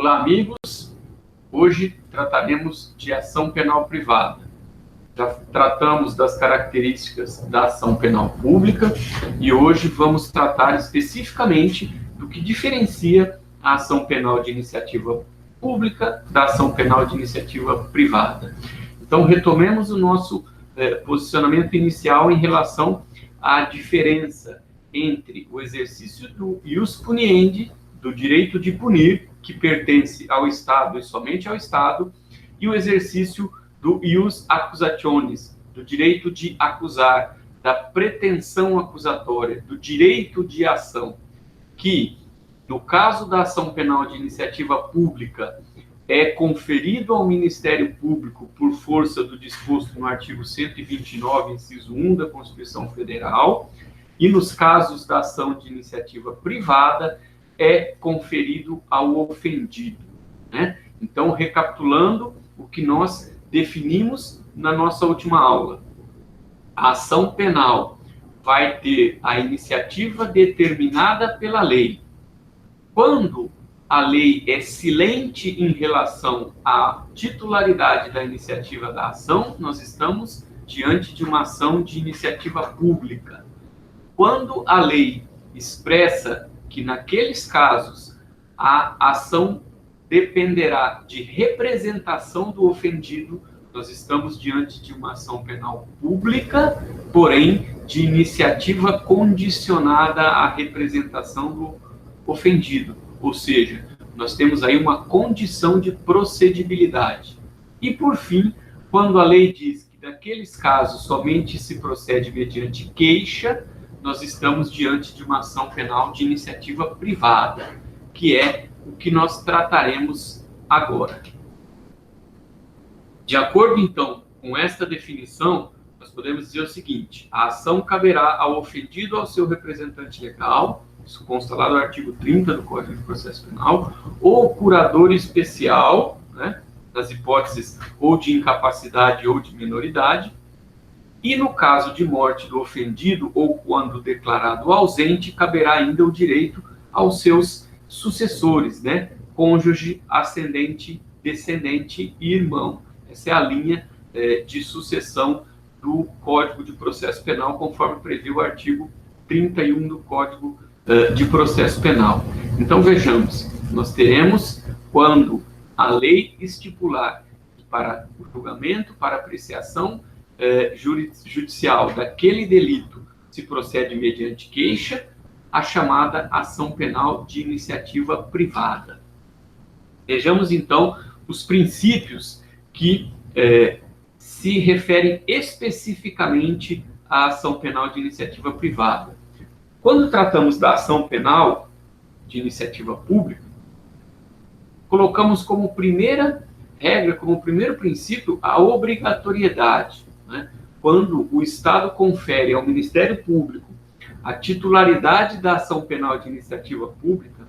Olá, amigos. Hoje trataremos de ação penal privada. Já tratamos das características da ação penal pública e hoje vamos tratar especificamente do que diferencia a ação penal de iniciativa pública da ação penal de iniciativa privada. Então, retomemos o nosso posicionamento inicial em relação à diferença entre o exercício do ius puniendi, do direito de punir, que pertence ao Estado e somente ao Estado, e o exercício do ius accusationis, do direito de acusar, da pretensão acusatória, do direito de ação, que, no caso da ação penal de iniciativa pública, é conferido ao Ministério Público por força do disposto no artigo 129, inciso 1 da Constituição Federal, e nos casos da ação de iniciativa privada, é conferido ao ofendido, né? Então, recapitulando o que nós definimos na nossa última aula. A ação penal vai ter a iniciativa determinada pela lei. Quando a lei é silente em relação à titularidade da iniciativa da ação, nós estamos diante de uma ação de iniciativa pública. Quando a lei expressa que, naqueles casos, a ação dependerá de representação do ofendido, nós estamos diante de uma ação penal pública, porém, de iniciativa condicionada à representação do ofendido. Ou seja, nós temos aí uma condição de procedibilidade. E, por fim, quando a lei diz que, naqueles casos, somente se procede mediante queixa, nós estamos diante de uma ação penal de iniciativa privada, que é o que nós trataremos agora. De acordo, então, com esta definição, nós podemos dizer o seguinte: a ação caberá ao ofendido ou ao seu representante legal, isso consta lá do artigo 30 do Código de Processo Penal, ou curador especial, né, nas hipóteses ou de incapacidade ou de minoridade. E no caso de morte do ofendido ou quando declarado ausente, caberá ainda o direito aos seus sucessores, né? Cônjuge, ascendente, descendente e irmão. Essa é a linha de sucessão do Código de Processo Penal, conforme prevê o artigo 31 do Código de Processo Penal. Então, vejamos, nós teremos, quando a lei estipular para o julgamento, para apreciação judicial daquele delito se procede mediante queixa, a chamada ação penal de iniciativa privada. Vejamos, então, os princípios que se referem especificamente à ação penal de iniciativa privada. Quando tratamos da ação penal de iniciativa pública, colocamos como primeira regra, como primeiro princípio, a obrigatoriedade. Né? Quando o Estado confere ao Ministério Público a titularidade da ação penal de iniciativa pública,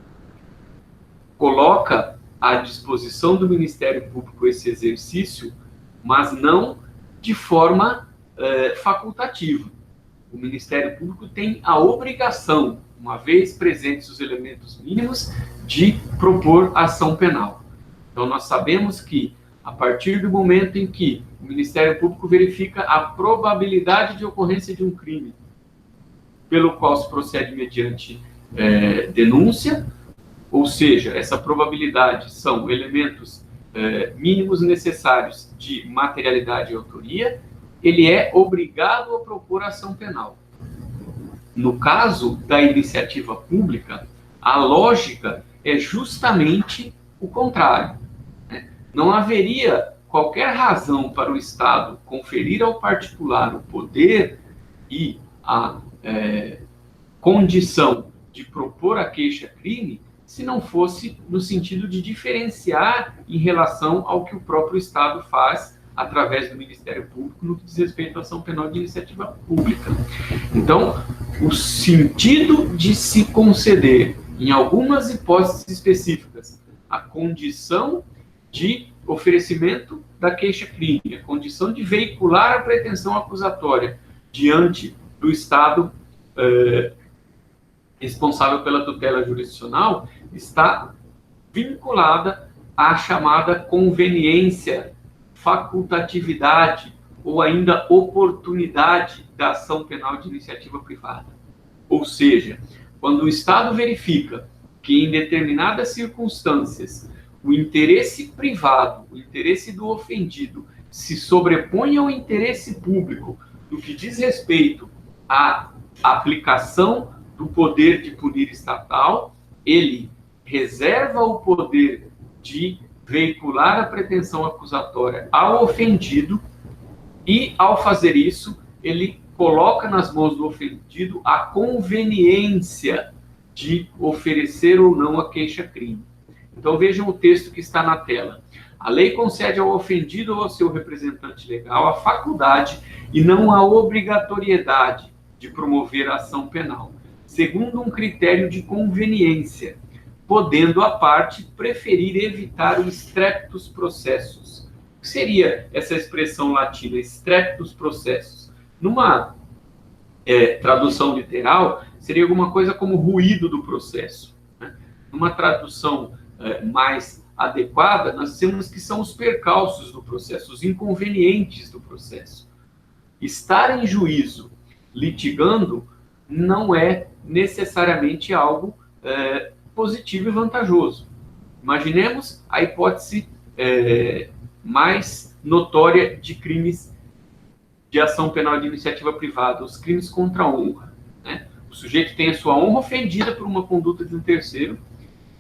coloca à disposição do Ministério Público esse exercício, mas não de forma facultativa. O Ministério Público tem a obrigação, uma vez presentes os elementos mínimos, de propor ação penal. Então, nós sabemos que, a partir do momento em que o Ministério Público verifica a probabilidade de ocorrência de um crime, pelo qual se procede mediante denúncia, ou seja, essa probabilidade são elementos mínimos necessários de materialidade e autoria, ele é obrigado a propor ação penal. No caso da iniciativa pública, a lógica é justamente o contrário. Não haveria qualquer razão para o Estado conferir ao particular o poder e a condição de propor a queixa-crime se não fosse no sentido de diferenciar em relação ao que o próprio Estado faz através do Ministério Público no que diz respeito à ação penal de iniciativa pública. Então, o sentido de se conceder, em algumas hipóteses específicas, a condição de oferecimento da queixa-crime, a condição de veicular a pretensão acusatória diante do Estado responsável pela tutela jurisdicional, está vinculada à chamada conveniência, facultatividade ou ainda oportunidade da ação penal de iniciativa privada. Ou seja, quando o Estado verifica que em determinadas circunstâncias o interesse privado, o interesse do ofendido, se sobrepõe ao interesse público no que diz respeito à aplicação do poder de punir estatal, ele reserva o poder de veicular a pretensão acusatória ao ofendido e, ao fazer isso, ele coloca nas mãos do ofendido a conveniência de oferecer ou não a queixa-crime. Então vejam o texto que está na tela. A lei concede ao ofendido ou ao seu representante legal a faculdade e não a obrigatoriedade de promover a ação penal, segundo um critério de conveniência, podendo a parte preferir evitar o streptus processus. O que seria essa expressão latina, streptus processus? Numa tradução literal, seria alguma coisa como ruído do processo, né? Numa tradução mais adequada, nós temos que são os percalços do processo, os inconvenientes do processo. Estar em juízo litigando não é necessariamente algo positivo e vantajoso. Imaginemos a hipótese mais notória de crimes de ação penal de iniciativa privada, os crimes contra a honra, né? O sujeito tem a sua honra ofendida por uma conduta de um terceiro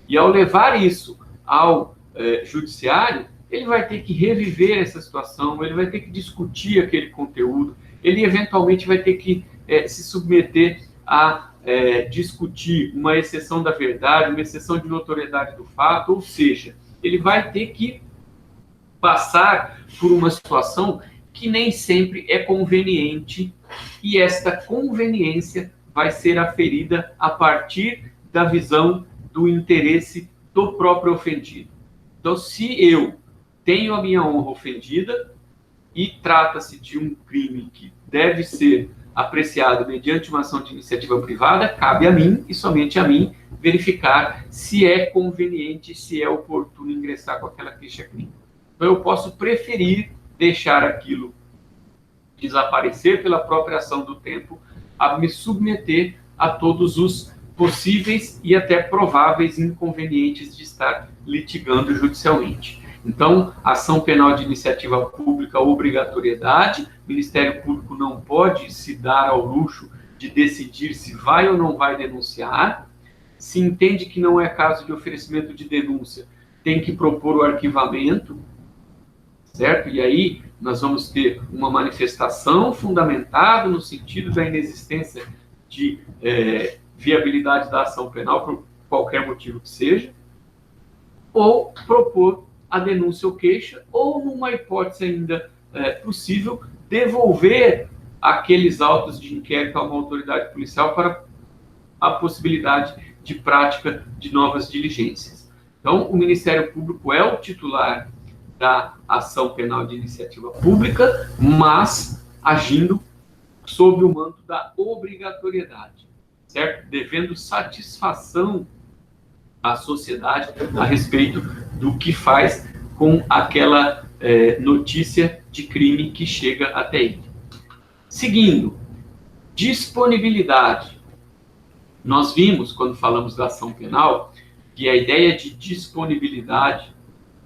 e, ao levar isso ao judiciário, ele vai ter que reviver essa situação, ele vai ter que discutir aquele conteúdo, ele eventualmente vai ter que se submeter a discutir uma exceção da verdade, uma exceção de notoriedade do fato, ou seja, ele vai ter que passar por uma situação que nem sempre é conveniente, e esta conveniência vai ser aferida a partir da visão do interesse do próprio ofendido. Então, se eu tenho a minha honra ofendida e trata-se de um crime que deve ser apreciado mediante uma ação de iniciativa privada, cabe a mim, e somente a mim, verificar se é conveniente, se é oportuno ingressar com aquela queixa-crime. Então, eu posso preferir deixar aquilo desaparecer pela própria ação do tempo, a me submeter a todos os possíveis e até prováveis inconvenientes de estar litigando judicialmente. Então, ação penal de iniciativa pública, obrigatoriedade, o Ministério Público não pode se dar ao luxo de decidir se vai ou não vai denunciar. Se entende que não é caso de oferecimento de denúncia, tem que propor o arquivamento, certo? E aí nós vamos ter uma manifestação fundamentada no sentido da inexistência de viabilidade da ação penal, por qualquer motivo que seja, ou propor a denúncia ou queixa, ou, numa hipótese ainda possível, devolver aqueles autos de inquérito a uma autoridade policial para a possibilidade de prática de novas diligências. Então, o Ministério Público é o titular da ação penal de iniciativa pública, mas agindo sob o manto da obrigatoriedade, certo? Devendo satisfação à sociedade a respeito do que faz com aquela notícia de crime que chega até ele. Seguindo, disponibilidade. Nós vimos, quando falamos da ação penal, que a ideia de disponibilidade,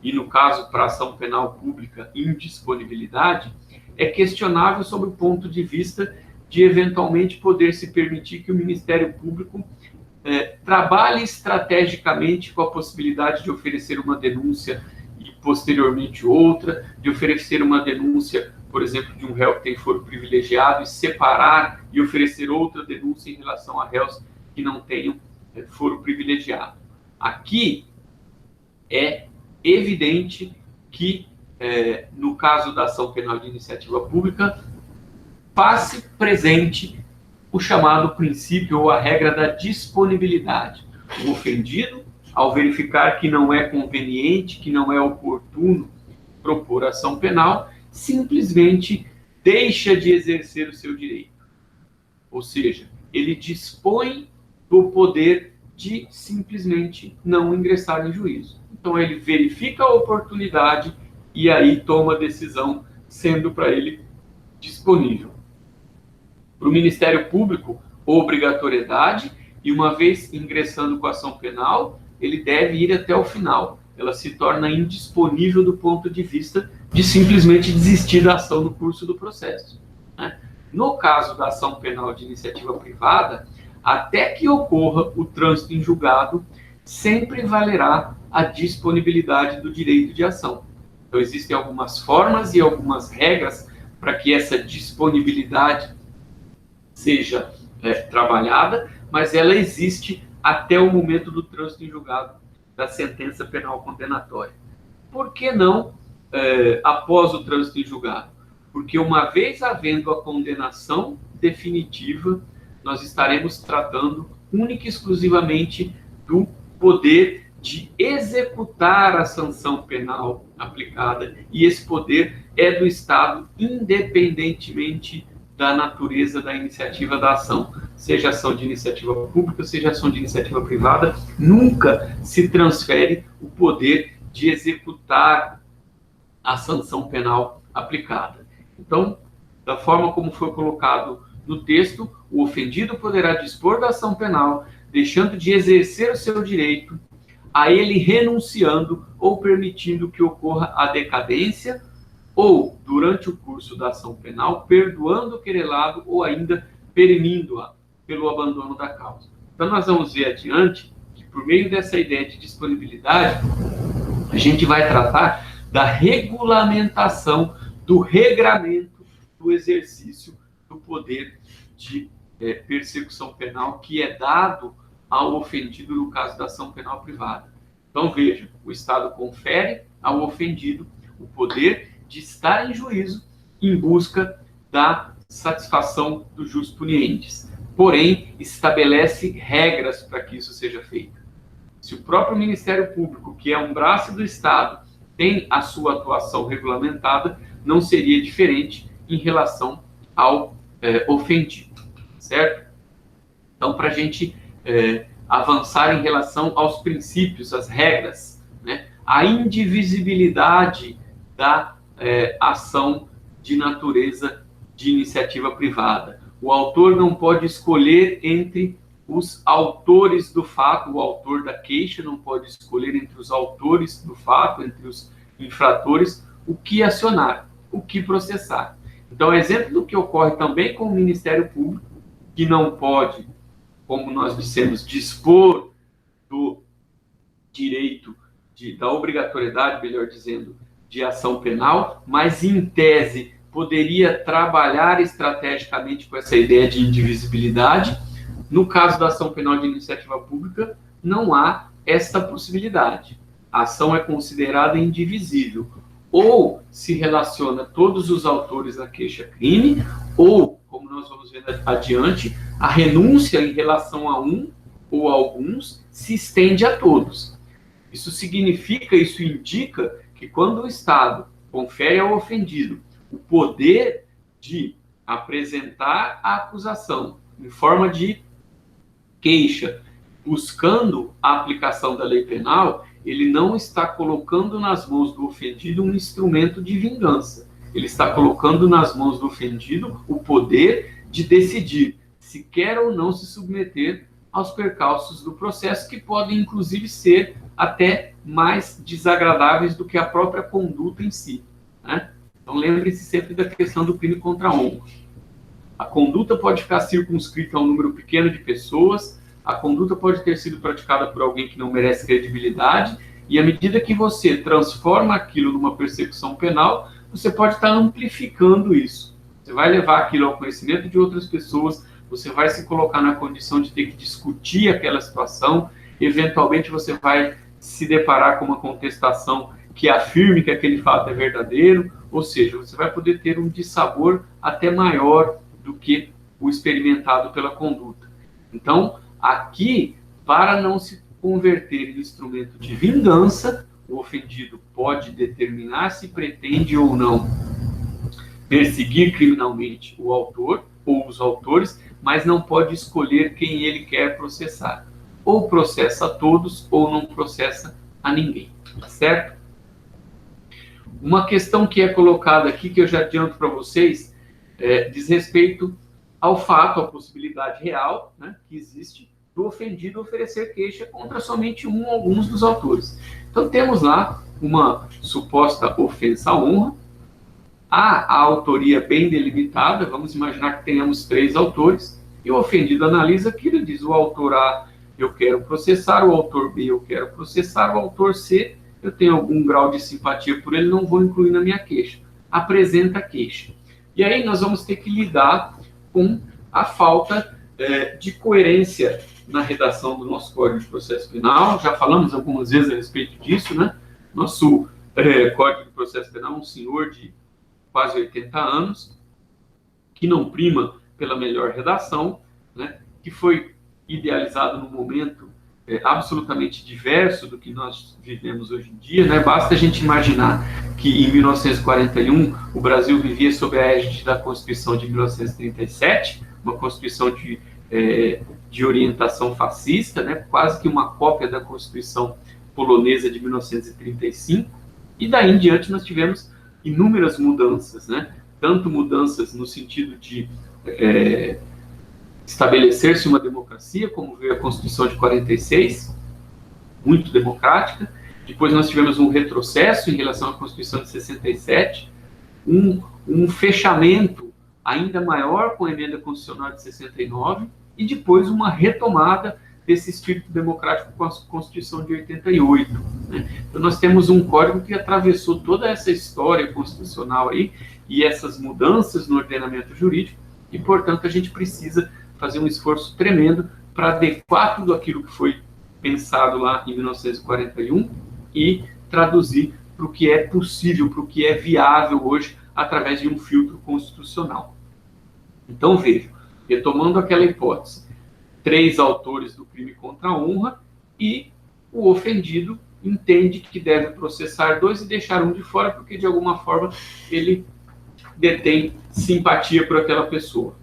e no caso para ação penal pública, indisponibilidade, é questionável sob o ponto de vista de eventualmente poder se permitir que o Ministério Público trabalhe estrategicamente com a possibilidade de oferecer uma denúncia e posteriormente outra, de oferecer uma denúncia, por exemplo, de um réu que tem foro privilegiado e separar e oferecer outra denúncia em relação a réus que não tenham foro privilegiado. Aqui é evidente que, no caso da ação penal de iniciativa pública, faz-se presente o chamado princípio ou a regra da disponibilidade. O ofendido, ao verificar que não é conveniente, que não é oportuno propor ação penal, simplesmente deixa de exercer o seu direito. Ou seja, ele dispõe do poder de simplesmente não ingressar em juízo. Então ele verifica a oportunidade e aí toma a decisão, sendo para ele disponível. Para o Ministério Público, obrigatoriedade, e uma vez ingressando com a ação penal, ele deve ir até o final. Ela se torna indisponível do ponto de vista de simplesmente desistir da ação no curso do processo, né? No caso da ação penal de iniciativa privada, até que ocorra o trânsito em julgado, sempre valerá a disponibilidade do direito de ação. Então, existem algumas formas e algumas regras para que essa disponibilidade seja trabalhada, mas ela existe até o momento do trânsito em julgado da sentença penal condenatória. Por que não após o trânsito em julgado? Porque uma vez havendo a condenação definitiva, nós estaremos tratando única e exclusivamente do poder de executar a sanção penal aplicada, e esse poder é do Estado, independentemente da natureza da iniciativa da ação. Seja ação de iniciativa pública, seja ação de iniciativa privada, nunca se transfere o poder de executar a sanção penal aplicada. Então, da forma como foi colocado no texto, o ofendido poderá dispor da ação penal, deixando de exercer o seu direito, a ele renunciando ou permitindo que ocorra a decadência, ou, durante o curso da ação penal, perdoando o querelado ou ainda perimindo-a pelo abandono da causa. Então, nós vamos ver adiante que, por meio dessa ideia de disponibilidade, a gente vai tratar da regulamentação, do regramento do exercício do poder de persecução penal que é dado ao ofendido no caso da ação penal privada. Então, veja, o Estado confere ao ofendido o poder de estar em juízo em busca da satisfação do jus puniendi, porém, estabelece regras para que isso seja feito. Se o próprio Ministério Público, que é um braço do Estado, tem a sua atuação regulamentada, não seria diferente em relação ao ofendido, certo? Então, para a gente avançar em relação aos princípios, às regras, né? A indivisibilidade da ação de natureza de iniciativa privada. O autor não pode escolher entre os autores do fato, o autor da queixa não pode escolher entre os autores do fato, entre os infratores, o que acionar, o que processar. Então, exemplo do que ocorre também com o Ministério Público, que não pode, como nós dissemos, dispor do direito, da obrigatoriedade, melhor dizendo, de ação penal, mas, em tese, poderia trabalhar estrategicamente com essa ideia de indivisibilidade. No caso da ação penal de iniciativa pública, não há esta possibilidade. A ação é considerada indivisível. Ou se relaciona todos os autores da queixa-crime, ou, como nós vamos ver adiante, a renúncia em relação a um ou a alguns se estende a todos. Isso significa, isso indica que quando o Estado confere ao ofendido o poder de apresentar a acusação em forma de queixa, buscando a aplicação da lei penal, ele não está colocando nas mãos do ofendido um instrumento de vingança. Ele está colocando nas mãos do ofendido o poder de decidir se quer ou não se submeter aos percalços do processo, que podem, inclusive, ser até mais desagradáveis do que a própria conduta em si, né? Então, lembre-se sempre da questão do crime contra a honra. A conduta pode ficar circunscrita a um número pequeno de pessoas, a conduta pode ter sido praticada por alguém que não merece credibilidade, e à medida que você transforma aquilo numa persecução penal, você pode estar amplificando isso. Você vai levar aquilo ao conhecimento de outras pessoas, você vai se colocar na condição de ter que discutir aquela situação, eventualmente você vai se deparar com uma contestação que afirme que aquele fato é verdadeiro, ou seja, você vai poder ter um dissabor até maior do que o experimentado pela conduta. Então, aqui, para não se converter em instrumento de vingança, o ofendido pode determinar se pretende ou não perseguir criminalmente o autor ou os autores, mas não pode escolher quem ele quer processar. ou processa a todos ou não processa a ninguém, tá certo? Uma questão que é colocada aqui, que eu já adianto para vocês, diz respeito ao fato, à possibilidade real, né, que existe do ofendido oferecer queixa contra somente um ou alguns dos autores. Então temos lá uma suposta ofensa à honra, há a autoria bem delimitada, vamos imaginar que tenhamos 3 autores, e o ofendido analisa aquilo e diz: o autor A eu quero processar, o autor B eu quero processar, o autor C eu tenho algum grau de simpatia por ele, não vou incluir na minha queixa. Apresenta a queixa. E aí nós vamos ter que lidar com a falta de coerência na redação do nosso Código de Processo Penal. Já falamos algumas vezes a respeito disso, né? Nosso Código de Processo Penal é um senhor de quase 80 anos, que não prima pela melhor redação, né? Que foi idealizado num momento absolutamente diverso do que nós vivemos hoje em dia, né? Basta a gente imaginar que em 1941 o Brasil vivia sob a égide da Constituição de 1937, uma Constituição de orientação fascista, né? Quase que uma cópia da Constituição polonesa de 1935, e daí em diante nós tivemos inúmeras mudanças, né? Tanto mudanças no sentido de estabelecer-se uma democracia, como veio a Constituição de 46, muito democrática. Depois nós tivemos um retrocesso em relação à Constituição de 67, um fechamento ainda maior com a Emenda Constitucional de 69, e depois uma retomada desse espírito democrático com a Constituição de 88. Né? Então nós temos um código que atravessou toda essa história constitucional aí, e essas mudanças no ordenamento jurídico, e, portanto, a gente precisa fazer um esforço tremendo para adequar tudo aquilo que foi pensado lá em 1941 e traduzir para o que é possível, para o que é viável hoje, através de um filtro constitucional. Então, veja, retomando aquela hipótese, 3 autores do crime contra a honra, e o ofendido entende que deve processar 2 e deixar um de fora, porque, de alguma forma, ele detém simpatia por aquela pessoa.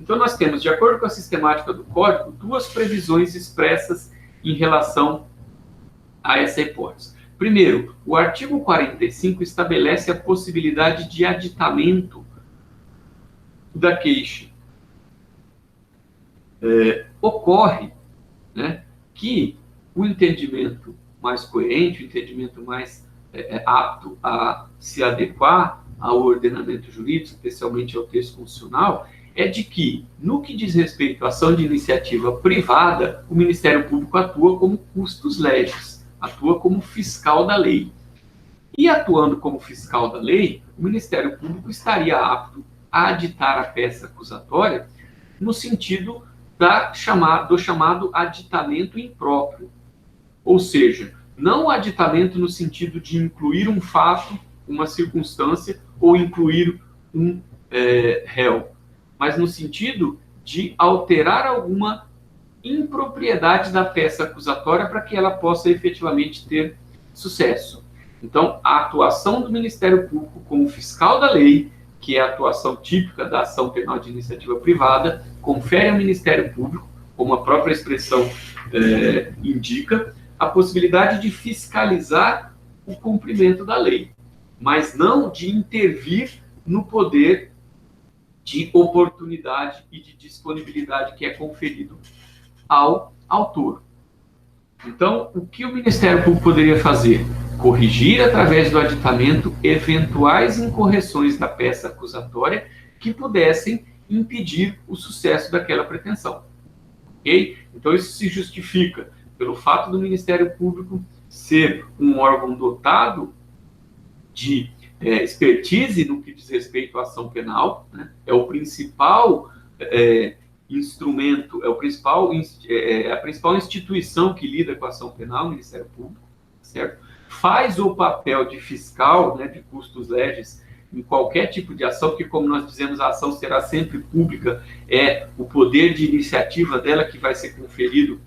Então, nós temos, de acordo com a sistemática do Código, 2 previsões expressas em relação a essa hipótese. Primeiro, o artigo 45 estabelece a possibilidade de aditamento da queixa. Ocorre, né, que o entendimento mais coerente, o entendimento mais apto a se adequar ao ordenamento jurídico, especialmente ao texto constitucional, é de que, no que diz respeito à ação de iniciativa privada, o Ministério Público atua como custos legis, atua como fiscal da lei. E atuando como fiscal da lei, o Ministério Público estaria apto a aditar a peça acusatória no sentido do chamado aditamento impróprio. Ou seja, não o aditamento no sentido de incluir um fato, uma circunstância, ou incluir um réu, mas no sentido de alterar alguma impropriedade da peça acusatória para que ela possa efetivamente ter sucesso. Então, a atuação do Ministério Público como fiscal da lei, que é a atuação típica da ação penal de iniciativa privada, confere ao Ministério Público, como a própria expressão indica, a possibilidade de fiscalizar o cumprimento da lei, mas não de intervir no poder de oportunidade e de disponibilidade que é conferido ao autor. Então, o que o Ministério Público poderia fazer? Corrigir, através do aditamento, eventuais incorreções da peça acusatória que pudessem impedir o sucesso daquela pretensão. Ok? Então, isso se justifica pelo fato do Ministério Público ser um órgão dotado de expertise no que diz respeito à ação penal, né? É o principal instrumento, a principal instituição que lida com a ação penal, o Ministério Público, certo? Faz o papel de fiscal, né, de custos legis em qualquer tipo de ação, porque, como nós dizemos, a ação será sempre pública, é o poder de iniciativa dela que vai ser conferido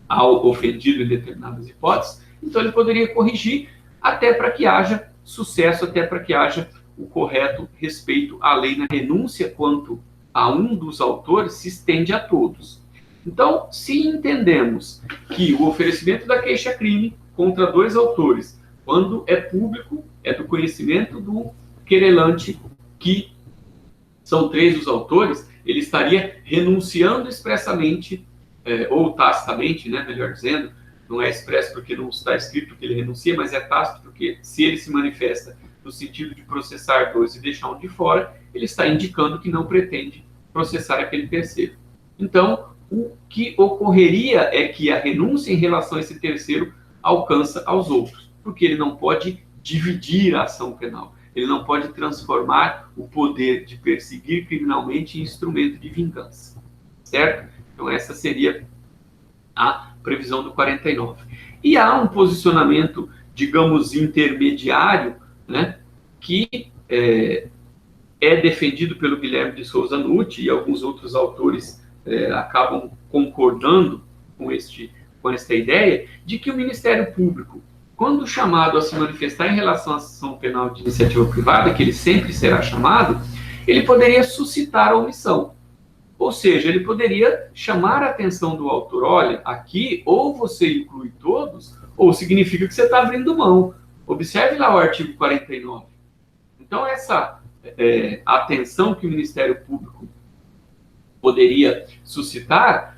ao ofendido em determinadas hipóteses. Então, ele poderia corrigir até para que haja sucesso, até para que haja o correto respeito à lei. Na renúncia quanto a um dos autores se estende a todos. Então, se entendemos que o oferecimento da queixa-crime contra dois autores, quando é público, é do conhecimento do querelante que são três os autores, ele estaria renunciando expressamente, ou tacitamente, né, melhor dizendo, não é expresso porque não está escrito que ele renuncia, mas é tácito porque se ele se manifesta no sentido de processar dois e deixar um de fora, ele está indicando que não pretende processar aquele terceiro. Então, o que ocorreria é que a renúncia em relação a esse terceiro alcança aos outros, porque ele não pode dividir a ação penal, ele não pode transformar o poder de perseguir criminalmente em instrumento de vingança, certo? Então essa seria a previsão do 49. E há um posicionamento, digamos, intermediário, né, que é defendido pelo Guilherme de Souza Nutti e alguns outros autores acabam concordando com esta ideia de que o Ministério Público, quando chamado a se manifestar em relação à ação penal de iniciativa privada, que ele sempre será chamado, ele poderia suscitar a omissão. Ou seja, ele poderia chamar a atenção do autor, olha, aqui ou você inclui todos, ou significa que você está abrindo mão. Observe lá o artigo 49. Então, essa atenção que o Ministério Público poderia suscitar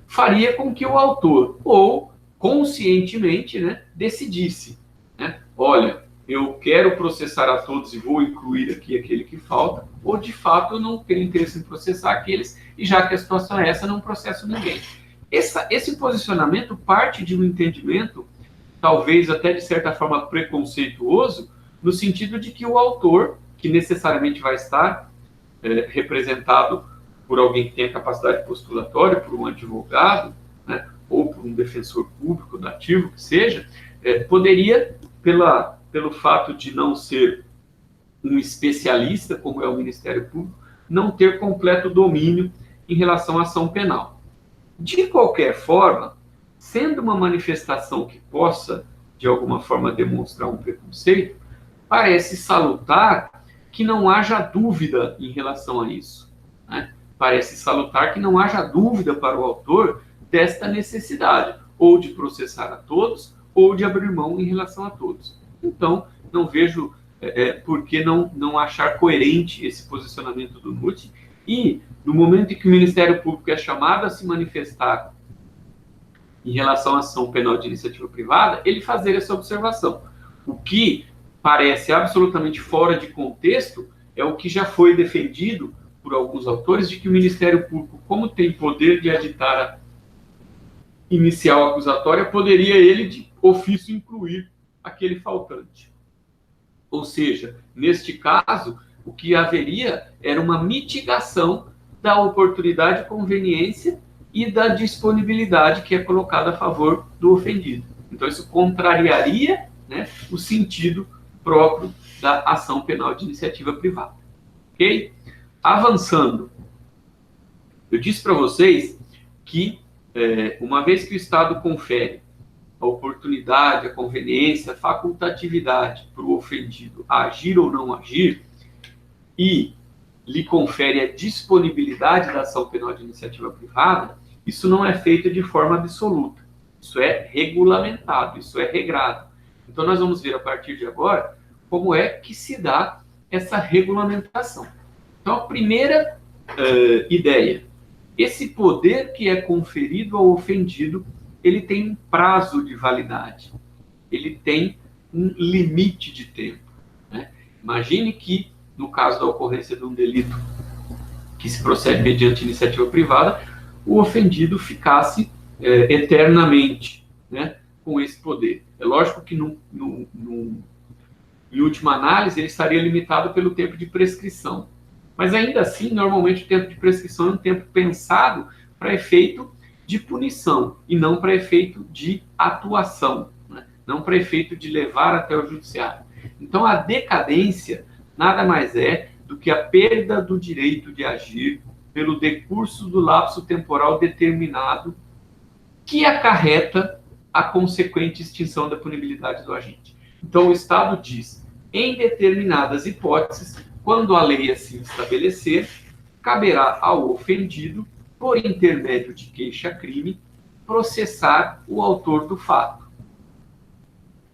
faria com que o autor, ou conscientemente, né, decidisse, né, olha, eu quero processar a todos e vou incluir aqui aquele que falta, ou de fato eu não tenho interesse em processar aqueles, e já que a situação é essa, não processo ninguém. Esse posicionamento parte de um entendimento, talvez até de certa forma preconceituoso, no sentido de que o autor, que necessariamente vai estar representado por alguém que tenha capacidade postulatória, por um advogado, né, ou por um defensor público dativo, que seja, poderia, pelo fato de não ser um especialista, como é o Ministério Público, não ter completo domínio em relação à ação penal. De qualquer forma, sendo uma manifestação que possa, de alguma forma, demonstrar um preconceito, parece salutar que não haja dúvida em relação a isso, né? Parece salutar que não haja dúvida para o autor desta necessidade, ou de processar a todos, ou de abrir mão em relação a todos. Então, não vejo por que não achar coerente esse posicionamento do Nutti, e no momento em que o Ministério Público é chamado a se manifestar em relação à ação penal de iniciativa privada, ele fazer essa observação. O que parece absolutamente fora de contexto é o que já foi defendido por alguns autores, de que o Ministério Público, como tem poder de aditar a inicial acusatória, poderia ele, de ofício, incluir aquele faltante. Ou seja, neste caso, o que haveria era uma mitigação da oportunidade, conveniência e da disponibilidade que é colocada a favor do ofendido. Então, isso contrariaria, né, o sentido próprio da ação penal de iniciativa privada. Ok? Avançando, eu disse para vocês que, uma vez que o Estado confere a oportunidade, a conveniência, a facultatividade para o ofendido agir ou não agir, e lhe confere a disponibilidade da ação penal de iniciativa privada, isso não é feito de forma absoluta. Isso é regulamentado, isso é regrado. Então, nós vamos ver a partir de agora como é que se dá essa regulamentação. Então, a primeira ideia, esse poder que é conferido ao ofendido, ele tem um prazo de validade, ele tem um limite de tempo, né? Imagine que, no caso da ocorrência de um delito que se procede mediante iniciativa privada, o ofendido ficasse eternamente, né, com esse poder. É lógico que, em última análise, ele estaria limitado pelo tempo de prescrição. Mas, ainda assim, normalmente o tempo de prescrição é um tempo pensado para efeito de punição e não para efeito de atuação, né? Não para efeito de levar até o judiciário. Então, a decadência nada mais é do que a perda do direito de agir pelo decurso do lapso temporal determinado que acarreta a consequente extinção da punibilidade do agente. Então, o Estado diz, em determinadas hipóteses, quando a lei assim estabelecer, caberá ao ofendido por intermédio de queixa-crime, processar o autor do fato.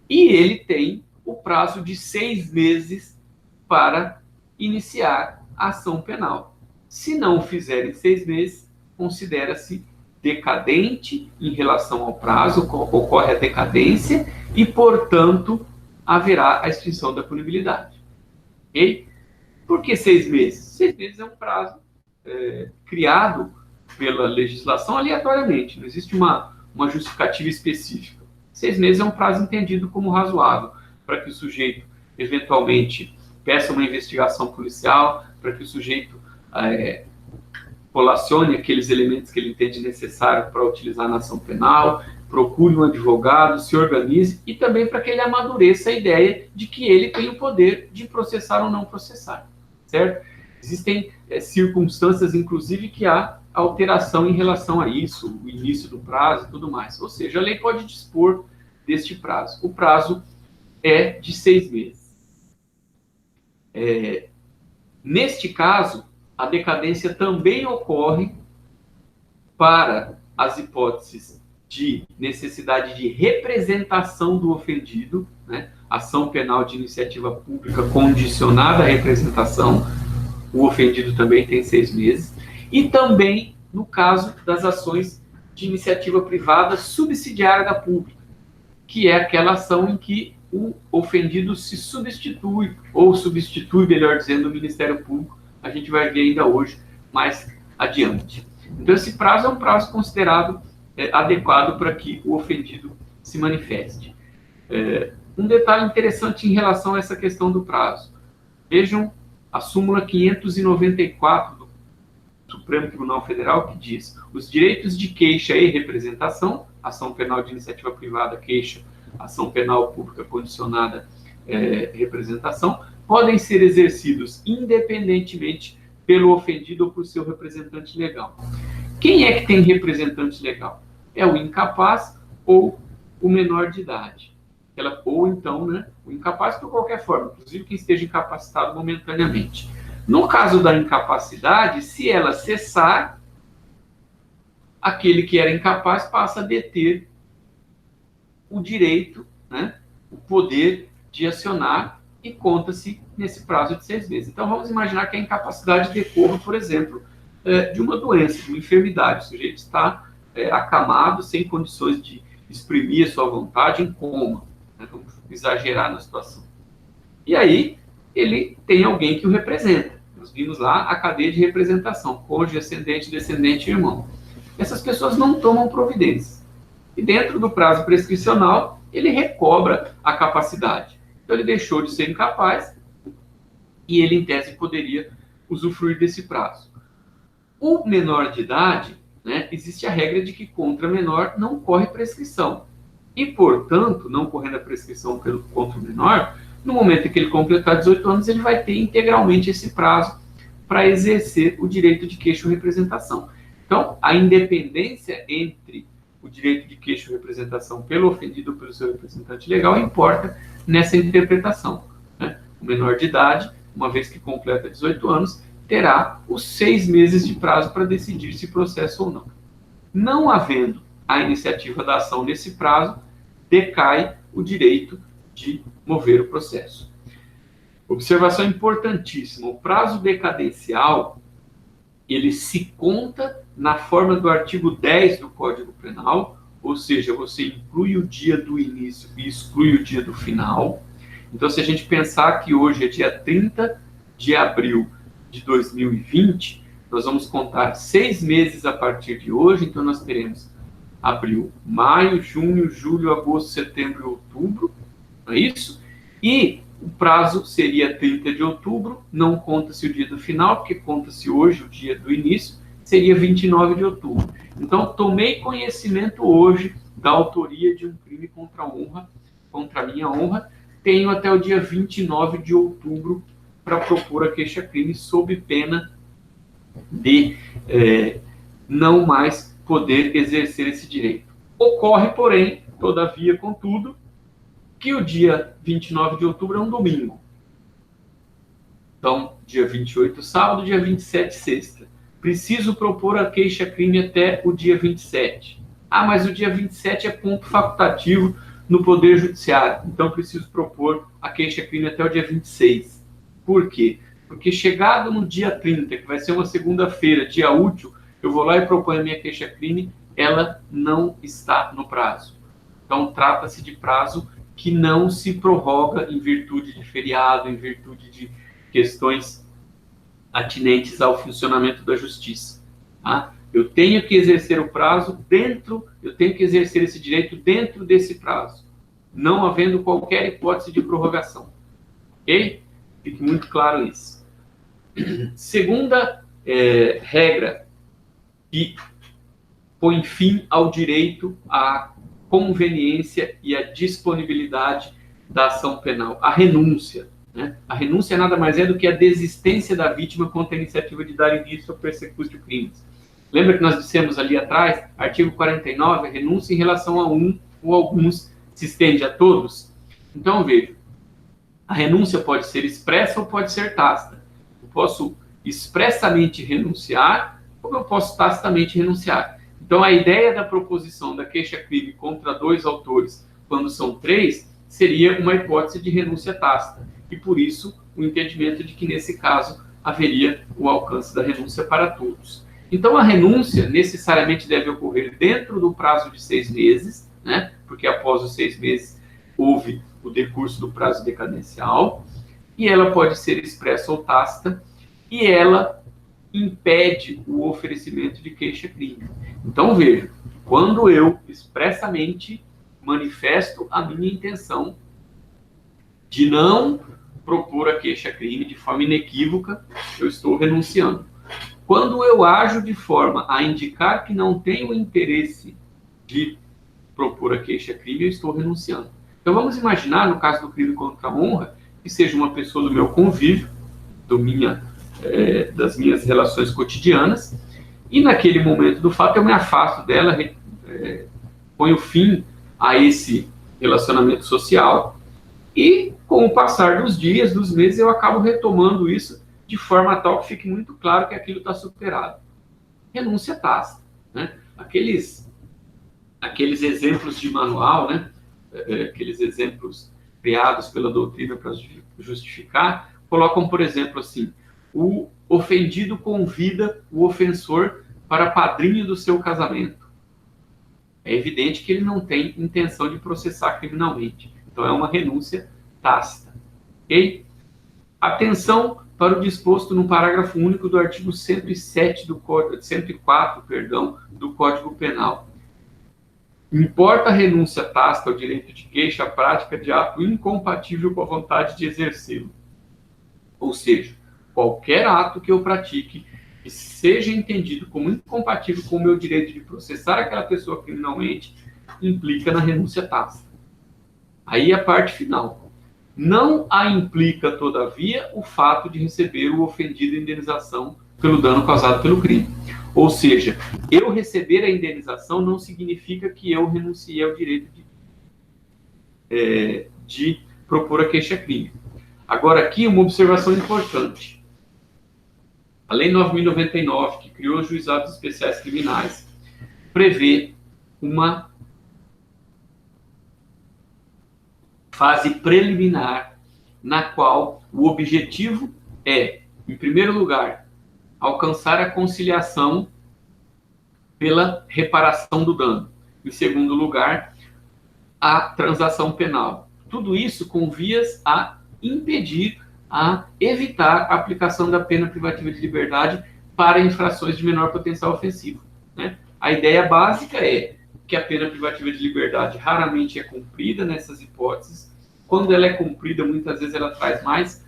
E ele tem o prazo de 6 meses para iniciar a ação penal. Se não o fizer em 6 meses, considera-se decadente em relação ao prazo, ocorre a decadência e, portanto, haverá a extinção da punibilidade. Ok? Por que 6 meses? 6 meses é um prazo criado pela legislação aleatoriamente, não existe uma justificativa específica. 6 meses é um prazo entendido como razoável para que o sujeito, eventualmente, peça uma investigação policial, para que o sujeito colacione aqueles elementos que ele entende necessário para utilizar na ação penal, procure um advogado, se organize, e também para que ele amadureça a ideia de que ele tem o poder de processar ou não processar, certo? Existem circunstâncias, inclusive, que há alteração em relação a isso, o início do prazo e tudo mais. Ou seja, a lei pode dispor deste prazo. O prazo é de 6 meses. Neste caso, a decadência também ocorre para as hipóteses de necessidade de representação do ofendido, né? Ação penal de iniciativa pública condicionada à representação, o ofendido também tem 6 meses, e também no caso das ações de iniciativa privada subsidiária da pública, que é aquela ação em que o ofendido se substitui, ou substitui, melhor dizendo, o Ministério Público. A gente vai ver ainda hoje, mais adiante. Então, esse prazo é um prazo considerado adequado para que o ofendido se manifeste. Um detalhe interessante em relação a essa questão do prazo. Vejam a súmula 594 do Supremo Tribunal Federal, que diz: os direitos de queixa e representação, ação penal de iniciativa privada, queixa, ação penal pública condicionada, representação, podem ser exercidos independentemente pelo ofendido ou por seu representante legal. Quem é que tem representante legal? É o incapaz ou o menor de idade. Ou então, né, o incapaz por qualquer forma, inclusive quem esteja incapacitado momentaneamente. No caso da incapacidade, se ela cessar, aquele que era incapaz passa a deter o direito, né, o poder de acionar, e conta-se nesse prazo de 6 meses. Então, vamos imaginar que a incapacidade decorra, por exemplo, de uma doença, de uma enfermidade. O sujeito está acamado, sem condições de exprimir a sua vontade, em coma. Né? Vamos exagerar na situação. E aí, ele tem alguém que o representa. Nós vimos lá a cadeia de representação, cônjuge, ascendente, descendente e irmão. Essas pessoas não tomam providências. E dentro do prazo prescricional, ele recobra a capacidade. Então, ele deixou de ser incapaz e ele, em tese, poderia usufruir desse prazo. O menor de idade, né, existe a regra de que contra menor não corre prescrição. E, portanto, não correndo a prescrição contra o menor, no momento em que ele completar 18 anos, ele vai ter integralmente esse prazo para exercer o direito de queixa ou representação. Então, a independência entre o direito de queixa ou representação pelo ofendido ou pelo seu representante legal importa nessa interpretação. Né? O menor de idade, uma vez que completa 18 anos, terá os 6 meses de prazo para decidir se processa ou não. Não havendo a iniciativa da ação nesse prazo, decai o direito de mover o processo. Observação importantíssima: o prazo decadencial, ele se conta na forma do artigo 10 do Código Penal, ou seja, você inclui o dia do início e exclui o dia do final. Então, se a gente pensar que hoje é dia 30 de abril de 2020, nós vamos contar 6 meses a partir de hoje. Então, nós teremos abril, maio, junho, julho, agosto, setembro e outubro, não é isso? E o prazo seria 30 de outubro, não conta-se o dia do final, porque conta-se hoje o dia do início, seria 29 de outubro. Então, tomei conhecimento hoje da autoria de um crime contra a honra, contra a minha honra, tenho até o dia 29 de outubro para propor a queixa-crime, sob pena de não mais poder exercer esse direito. Ocorre, porém, todavia, contudo, que o dia 29 de outubro é um domingo. Então, dia 28, sábado, dia 27, sexta. preciso propor a queixa-crime até o dia 27. Ah, mas o dia 27 é ponto facultativo no Poder Judiciário, então preciso propor a queixa-crime até o dia 26. Por quê? Porque chegado no dia 30, que vai ser uma segunda-feira, dia útil, eu vou lá e proponho a minha queixa-crime, ela não está no prazo. Então, trata-se de prazo que não se prorroga em virtude de feriado, em virtude de questões atinentes ao funcionamento da justiça. Tá? Eu tenho que exercer o prazo eu tenho que exercer esse direito dentro desse prazo, não havendo qualquer hipótese de prorrogação. Ok? Fique muito claro isso. Segunda regra que põe fim ao direito à conveniência e à disponibilidade da ação penal, a renúncia. Né? A renúncia nada mais é do que a desistência da vítima contra a iniciativa de dar início ao persecúcio de crimes. Lembra que nós dissemos ali atrás, artigo 49, a renúncia em relação a um ou alguns se estende a todos? Então, veja, a renúncia pode ser expressa ou pode ser tácita. Eu posso expressamente renunciar, como eu posso tacitamente renunciar. Então, a ideia da proposição da queixa-crime contra dois autores, quando são três, seria uma hipótese de renúncia tácita. E, por isso, o entendimento de que, nesse caso, haveria o alcance da renúncia para todos. Então, a renúncia necessariamente deve ocorrer dentro do prazo de 6 meses, né? Porque após os 6 meses houve o decurso do prazo decadencial, e ela pode ser expressa ou tácita, e ela impede o oferecimento de queixa-crime. Então, veja, quando eu expressamente manifesto a minha intenção de não propor a queixa-crime de forma inequívoca, eu estou renunciando. Quando eu ajo de forma a indicar que não tenho interesse de propor a queixa-crime, eu estou renunciando. Então, vamos imaginar, no caso do crime contra a honra, que seja uma pessoa do meu convívio, das minhas relações cotidianas, e naquele momento do fato eu me afasto dela, ponho fim a esse relacionamento social, e com o passar dos dias, dos meses, eu acabo retomando isso de forma tal que fique muito claro que aquilo está superado. Renúncia tácita. Né? Aqueles exemplos de manual, né? Aqueles exemplos criados pela doutrina para justificar, colocam, por exemplo, assim, o ofendido convida o ofensor para padrinho do seu casamento. É evidente que ele não tem intenção de processar criminalmente. Então, é uma renúncia tácita. Ok? Atenção para o disposto no parágrafo único do artigo 104, do Código Penal. Importa a renúncia tácita ao direito de queixa a prática de ato incompatível com a vontade de exercê-lo. Ou seja, qualquer ato que eu pratique que seja entendido como incompatível com o meu direito de processar aquela pessoa criminalmente implica na renúncia tácita. Aí a parte final. Não a implica, todavia, o fato de receber o ofendido indenização pelo dano causado pelo crime. Ou seja, eu receber a indenização não significa que eu renunciei ao direito de propor a queixa-crime. Agora, aqui uma observação importante. A Lei 9.099, que criou os juizados especiais criminais, prevê uma fase preliminar, na qual o objetivo é, em primeiro lugar, alcançar a conciliação pela reparação do dano. Em segundo lugar, a transação penal. Tudo isso com vias a impedir, a evitar a aplicação da pena privativa de liberdade para infrações de menor potencial ofensivo. Né? A ideia básica é que a pena privativa de liberdade raramente é cumprida nessas hipóteses. Quando ela é cumprida, muitas vezes ela traz mais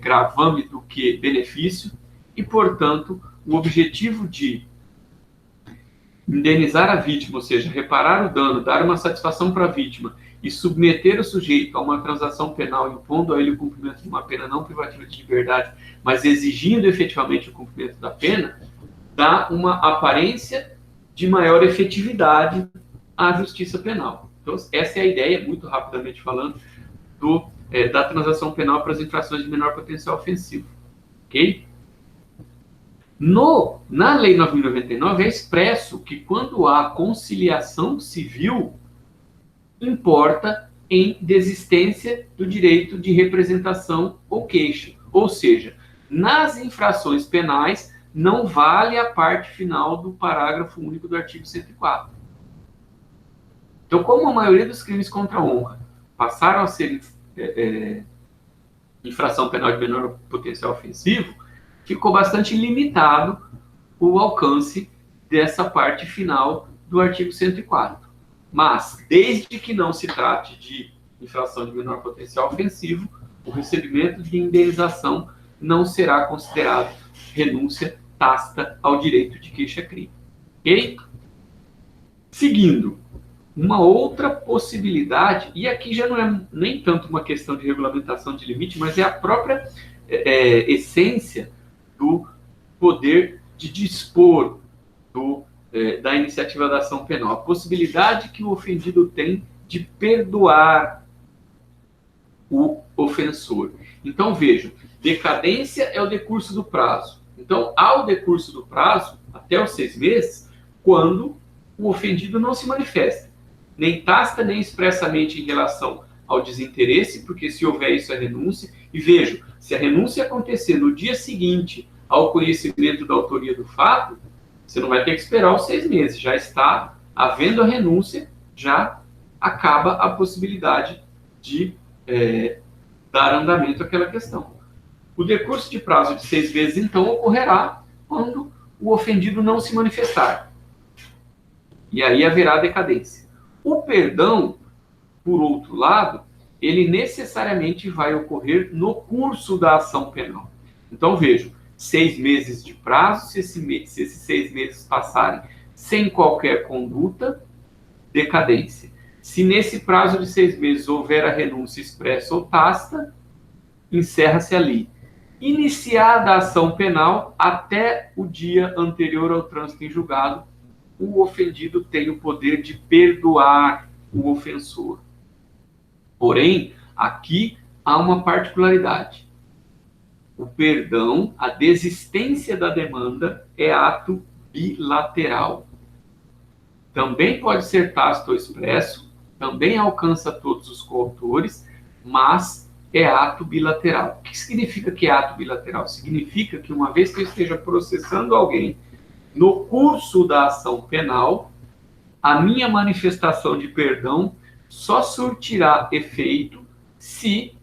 gravame do que benefício, e, portanto, o objetivo de indenizar a vítima, ou seja, reparar o dano, dar uma satisfação para a vítima e submeter o sujeito a uma transação penal, impondo a ele o cumprimento de uma pena não privativa de liberdade, mas exigindo efetivamente o cumprimento da pena, dá uma aparência de maior efetividade à justiça penal. Então, essa é a ideia, muito rapidamente falando, da transação penal para as infrações de menor potencial ofensivo. Ok? Na Lei 9.099 é expresso que quando há conciliação civil, importa em desistência do direito de representação ou queixa. Ou seja, nas infrações penais, não vale a parte final do parágrafo único do artigo 104. Então, como a maioria dos crimes contra a honra passaram a ser infração penal de menor potencial ofensivo, ficou bastante limitado o alcance dessa parte final do artigo 104. Mas, desde que não se trate de infração de menor potencial ofensivo, o recebimento de indenização não será considerado renúncia tácita ao direito de queixa-crime. Ok? Seguindo, uma outra possibilidade, e aqui já não é nem tanto uma questão de regulamentação de limite, mas é a própria essência do poder de dispor da iniciativa da ação penal, a possibilidade que o ofendido tem de perdoar o ofensor. Então, vejam, decadência é o decurso do prazo. Então, há o decurso do prazo, até os 6 meses, quando o ofendido não se manifesta, nem tácita, nem expressamente em relação ao desinteresse, porque se houver isso é renúncia. E vejam, se a renúncia acontecer no dia seguinte ao conhecimento da autoria do fato, você não vai ter que esperar os 6 meses. Já está havendo a renúncia, já acaba a possibilidade de dar andamento àquela questão. O decurso de prazo de 6 meses, então, ocorrerá quando o ofendido não se manifestar. E aí haverá decadência. O perdão, por outro lado, ele necessariamente vai ocorrer no curso da ação penal. Então, vejam, 6 meses de prazo, se esses 6 meses passarem sem qualquer conduta, decadência. Se nesse prazo de 6 meses houver a renúncia expressa ou tácita, encerra-se ali. Iniciada a ação penal, até o dia anterior ao trânsito em julgado, o ofendido tem o poder de perdoar o ofensor. Porém, aqui há uma particularidade. O perdão, a desistência da demanda, é ato bilateral. Também pode ser tácito ou expresso, também alcança todos os coautores, mas é ato bilateral. O que significa que é ato bilateral? Significa que uma vez que eu esteja processando alguém no curso da ação penal, a minha manifestação de perdão só surtirá efeito se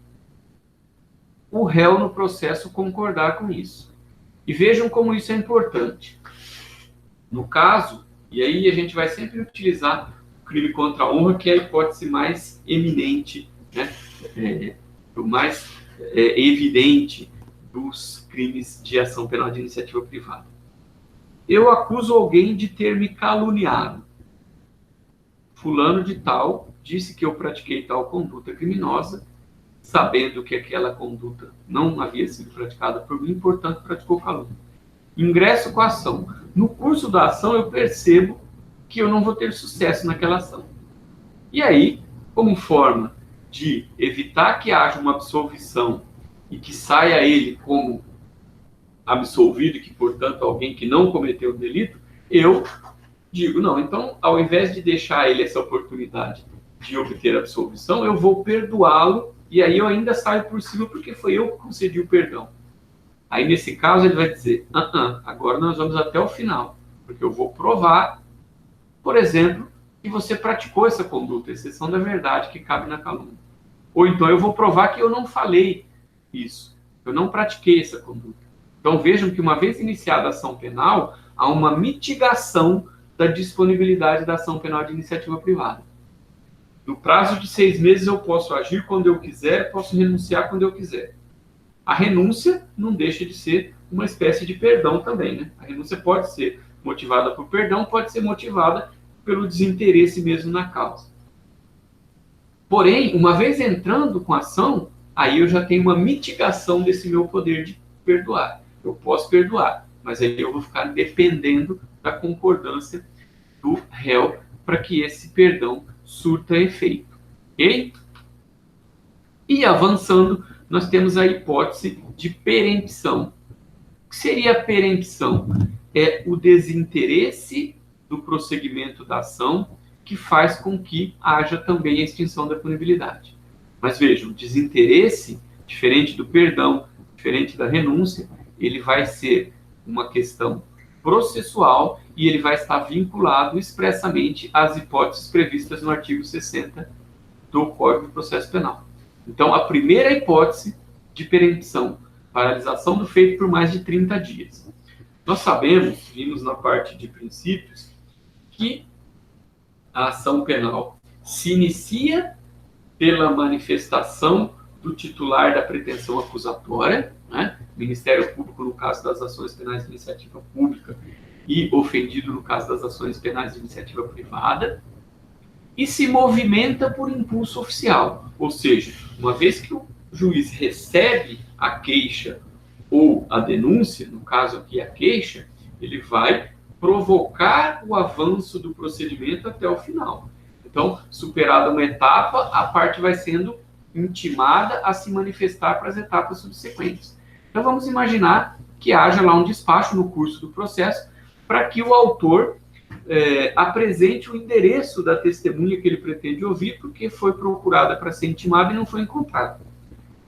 o réu no processo concordar com isso. E vejam como isso é importante. No caso, e aí a gente vai sempre utilizar o crime contra a honra, que é a hipótese mais eminente, né? O mais evidente dos crimes de ação penal de iniciativa privada. Eu acuso alguém de ter me caluniado. Fulano de tal disse que eu pratiquei tal conduta criminosa, sabendo que aquela conduta não havia sido praticada por mim, portanto, praticou calúnia. Ingresso com a ação. No curso da ação, eu percebo que eu não vou ter sucesso naquela ação. E aí, como forma de evitar que haja uma absolvição e que saia ele como absolvido, que, portanto, alguém que não cometeu o delito, eu digo, não, então, ao invés de deixar ele essa oportunidade de obter absolvição, eu vou perdoá-lo, e aí eu ainda saio por cima porque foi eu que concedi o perdão. Aí, nesse caso, ele vai dizer, agora nós vamos até o final, porque eu vou provar, por exemplo, que você praticou essa conduta, exceção da verdade que cabe na calúnia. Ou então eu vou provar que eu não falei isso, eu não pratiquei essa conduta. Então vejam que uma vez iniciada a ação penal, há uma mitigação da disponibilidade da ação penal de iniciativa privada. No prazo de 6 meses eu posso agir quando eu quiser, posso renunciar quando eu quiser. A renúncia não deixa de ser uma espécie de perdão também, né? A renúncia pode ser motivada por perdão, pode ser motivada pelo desinteresse mesmo na causa. Porém, uma vez entrando com a ação, aí eu já tenho uma mitigação desse meu poder de perdoar. Eu posso perdoar, mas aí eu vou ficar dependendo da concordância do réu para que esse perdão surta efeito. Ok? E avançando, nós temos a hipótese de perempção. O que que seria a perempção? É o desinteresse do prosseguimento da ação que faz com que haja também a extinção da punibilidade. Mas vejam, o desinteresse, diferente do perdão, diferente da renúncia, ele vai ser uma questão processual e ele vai estar vinculado expressamente às hipóteses previstas no artigo 60 do Código de Processo Penal. Então, a primeira hipótese de perempção, paralisação do feito por mais de 30 dias. Nós sabemos, vimos na parte de princípios, que a ação penal se inicia pela manifestação do titular da pretensão acusatória, né? Ministério Público no caso das ações penais de iniciativa pública e ofendido no caso das ações penais de iniciativa privada, e se movimenta por impulso oficial, ou seja, uma vez que o juiz recebe a queixa ou a denúncia, no caso aqui a queixa, ele vai provocar o avanço do procedimento até o final. Então, superada uma etapa, a parte vai sendo intimada a se manifestar para as etapas subsequentes. Então, vamos imaginar que haja lá um despacho no curso do processo para que o autor apresente o endereço da testemunha que ele pretende ouvir, porque foi procurada para ser intimada e não foi encontrada.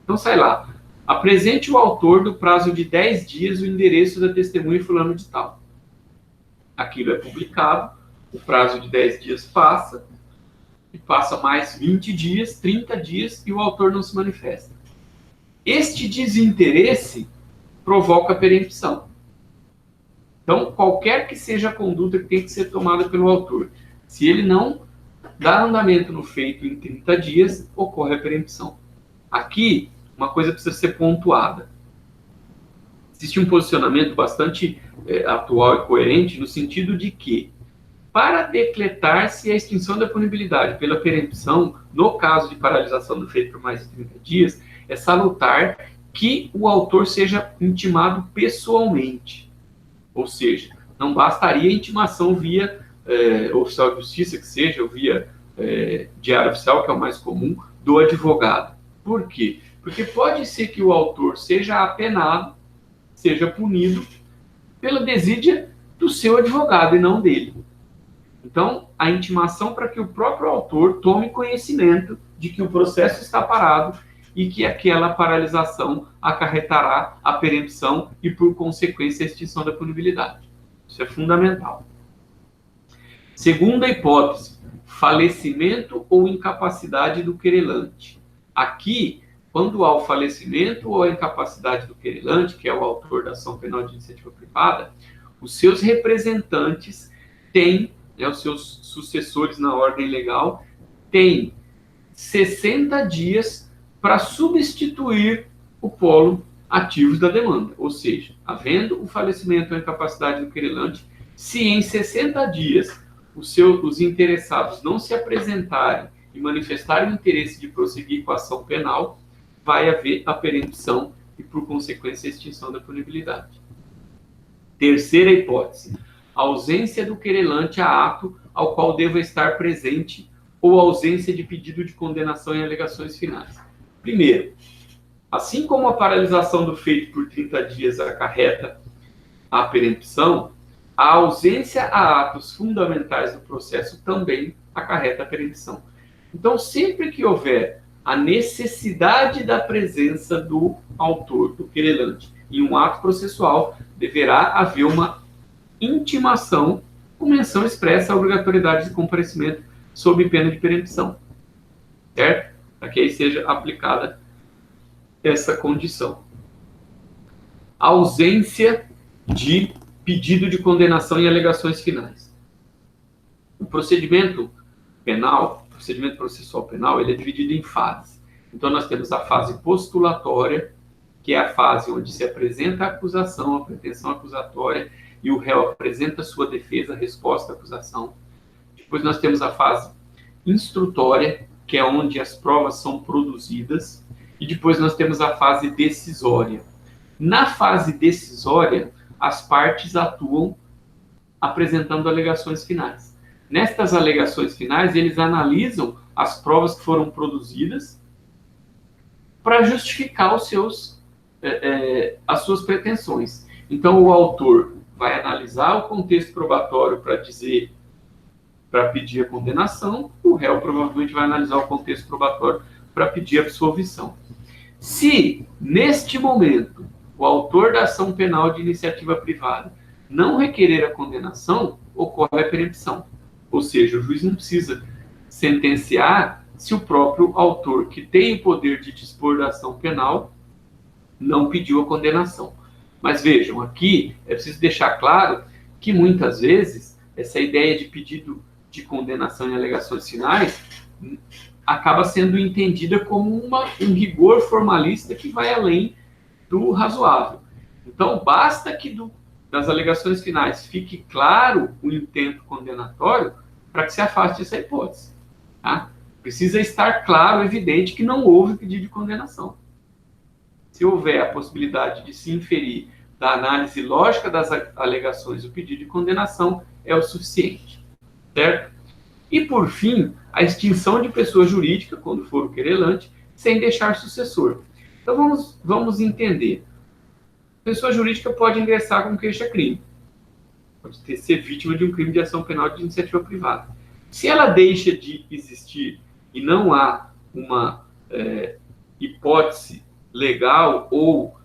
Então, sai lá. Apresente o autor do prazo de 10 dias o endereço da testemunha fulano de tal. Aquilo é publicado, o prazo de 10 dias passa, e passa mais 20 dias, 30 dias, e o autor não se manifesta. Este desinteresse provoca perempção. Então, qualquer que seja a conduta que tem que ser tomada pelo autor, se ele não dá andamento no feito em 30 dias, ocorre a perempção. Aqui, uma coisa precisa ser pontuada. Existe um posicionamento bastante atual e coerente no sentido de que, para decretar-se a extinção da punibilidade pela perempção, no caso de paralisação do feito por mais de 30 dias, é salutar que o autor seja intimado pessoalmente. Ou seja, não bastaria a intimação via oficial de justiça, que seja, ou via diário oficial, que é o mais comum, do advogado. Por quê? Porque pode ser que o autor seja apenado, seja punido pela desídia do seu advogado e não dele. Então, a intimação para que o próprio autor tome conhecimento de que o processo está parado e que aquela paralisação acarretará a perempção e, por consequência, a extinção da punibilidade. Isso é fundamental. Segunda hipótese, falecimento ou incapacidade do querelante. Aqui, quando há o falecimento ou a incapacidade do querelante, que é o autor da ação penal de iniciativa privada, os seus representantes têm, os seus sucessores na ordem legal, têm 60 dias para substituir o polo ativos da demanda. Ou seja, havendo o falecimento ou a incapacidade do querelante, se em 60 dias os interessados não se apresentarem e manifestarem o interesse de prosseguir com a ação penal, vai haver a perempção e, por consequência, a extinção da punibilidade. Terceira hipótese, ausência do querelante a ato ao qual deva estar presente ou ausência de pedido de condenação em alegações finais. Primeiro, assim como a paralisação do feito por 30 dias acarreta a perempção, a ausência a atos fundamentais do processo também acarreta a perempção. Então, sempre que houver a necessidade da presença do autor, do querelante, em um ato processual, deverá haver uma intimação com menção expressa à obrigatoriedade de comparecimento sob pena de perempção. Certo? Para que aí seja aplicada essa condição. Ausência de pedido de condenação em alegações finais. O procedimento penal, o procedimento processual penal, ele é dividido em fases. Então, nós temos a fase postulatória, que é a fase onde se apresenta a acusação, a pretensão acusatória, e o réu apresenta a sua defesa, a resposta à acusação. Depois nós temos a fase instrutória, que é onde as provas são produzidas, e depois nós temos a fase decisória. Na fase decisória, as partes atuam apresentando alegações finais. Nestas alegações finais, eles analisam as provas que foram produzidas para justificar as suas pretensões. Então, o autor vai analisar o contexto probatório para pedir a condenação, o réu provavelmente vai analisar o contexto probatório para pedir a absolvição. Se, neste momento, o autor da ação penal de iniciativa privada não requerer a condenação, ocorre a perempção. Ou seja, o juiz não precisa sentenciar se o próprio autor, que tem o poder de dispor da ação penal, não pediu a condenação. Mas vejam, aqui é preciso deixar claro que muitas vezes essa ideia de pedido de condenação em alegações finais acaba sendo entendida como um rigor formalista que vai além do razoável. Então, basta que das alegações finais fique claro o intento condenatório para que se afaste essa hipótese. Tá? Precisa estar claro, evidente, que não houve pedido de condenação. Se houver a possibilidade de se inferir da análise lógica das alegações o pedido de condenação, é o suficiente. Certo? E, por fim, a extinção de pessoa jurídica, quando for o querelante, sem deixar sucessor. Então, vamos entender. Pessoa jurídica pode ingressar com queixa-crime. Pode ser vítima de um crime de ação penal de iniciativa privada. Se ela deixa de existir e não há uma hipótese legal ou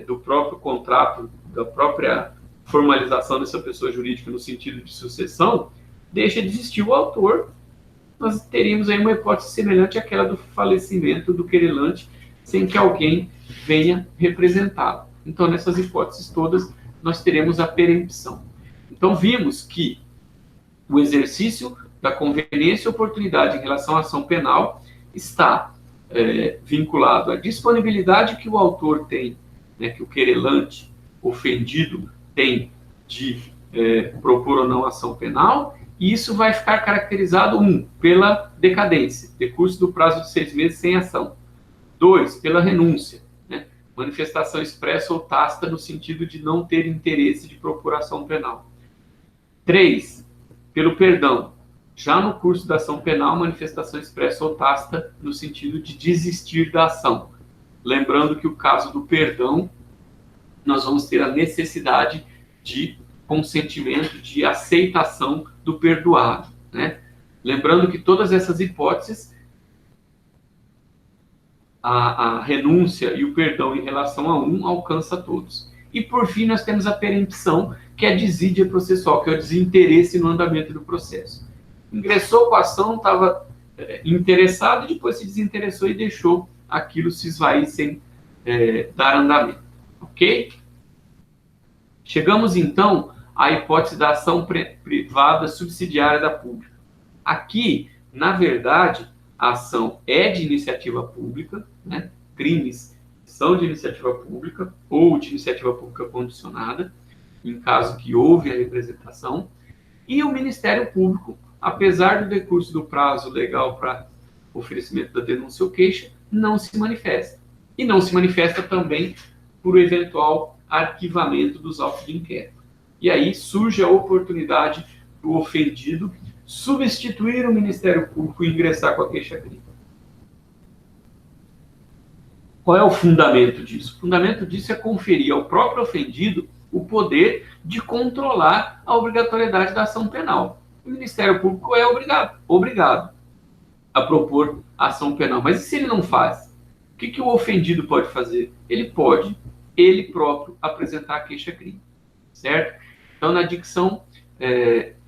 do próprio contrato, da própria formalização dessa pessoa jurídica no sentido de sucessão, deixa de existir o autor, nós teríamos aí uma hipótese semelhante àquela do falecimento do querelante sem que alguém venha representá-lo. Então, nessas hipóteses todas, nós teremos a perempção. Então, vimos que o exercício da conveniência e oportunidade em relação à ação penal está vinculado à disponibilidade que o autor tem, né, que o querelante ofendido tem de propor ou não ação penal, e isso vai ficar caracterizado, pela decadência, decurso do prazo de 6 meses sem ação. 2, pela renúncia, né, manifestação expressa ou tácita no sentido de não ter interesse de procuração penal. 3, pelo perdão, já no curso da ação penal, manifestação expressa ou tácita no sentido de desistir da ação. Lembrando que o caso do perdão, nós vamos ter a necessidade de consentimento, de aceitação do perdoado, né? Lembrando que todas essas hipóteses, a renúncia e o perdão em relação a alcança todos. E, por fim, nós temos a perempção, que é a desídia processual, que é o desinteresse no andamento do processo. Ingressou com a ação, estava interessado, depois se desinteressou e deixou aquilo se esvair sem dar andamento. Ok? Chegamos, então, à hipótese da ação privada subsidiária da pública. Aqui, na verdade, a ação é de iniciativa pública, né? Crimes são de iniciativa pública ou de iniciativa pública condicionada, em caso que houve a representação, e o Ministério Público, apesar do decurso do prazo legal para oferecimento da denúncia ou queixa, não se manifesta. E não se manifesta também por eventual arquivamento dos autos de inquérito. E aí surge a oportunidade do ofendido substituir o Ministério Público e ingressar com a queixa-crime. Qual é o fundamento disso? O fundamento disso é conferir ao próprio ofendido o poder de controlar a obrigatoriedade da ação penal. O Ministério Público é obrigado a propor a ação penal. Mas e se ele não faz? O que o ofendido pode fazer? Ele pode, ele próprio, apresentar a queixa-crime. Certo? Então, na dicção